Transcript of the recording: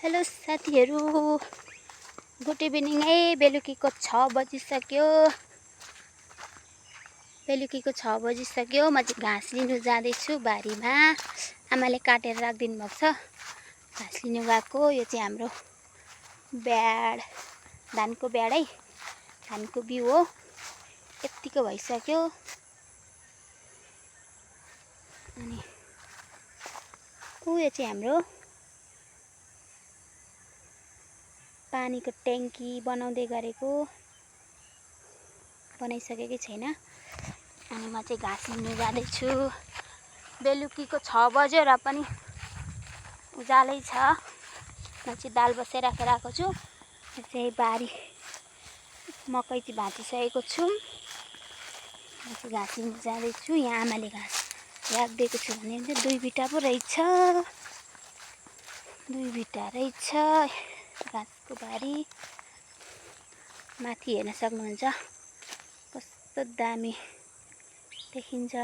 Hello साथीहरू, good evening है। बेलुकीको 6 बजिसक्यो। म चाहिँ घाँस लिनु जाँदैछु बारीमा। आमाले काटेर राखिदिनु भएको छ, घाँस लिनु गएको। यो चाहिँ हाम्रो ब्याड, धानको ब्याड है, धानको बिउ हो। यत्तिको भइसक्यो। अनि यो चाहिँ हाम्रो पानीको ट्याङ्की बनाउँदै गरेको, बनाइसकेकै छैन। अनि म चाहिँ घाँस लिनु जाँदैछु। बेलुकीको 6 बज्यो र पनि उज्यालै छ। म चाहिँ दाल बसाइराखेर आएको छु। यो चाहिँ बारी मकै चाहिँ भाँचिसकेको छु। म चाहिँ घाँस लिनु जाँदैछु। यहाँ आमाले घाँस राखिदिएको छु भने चाहिँ 2 बिटा पो रहेछ। 2 बिटा रहेछ घाँसको बारी। माथि हेर्न सक्नुहुन्छ कस्तो दामी देखिन्छ।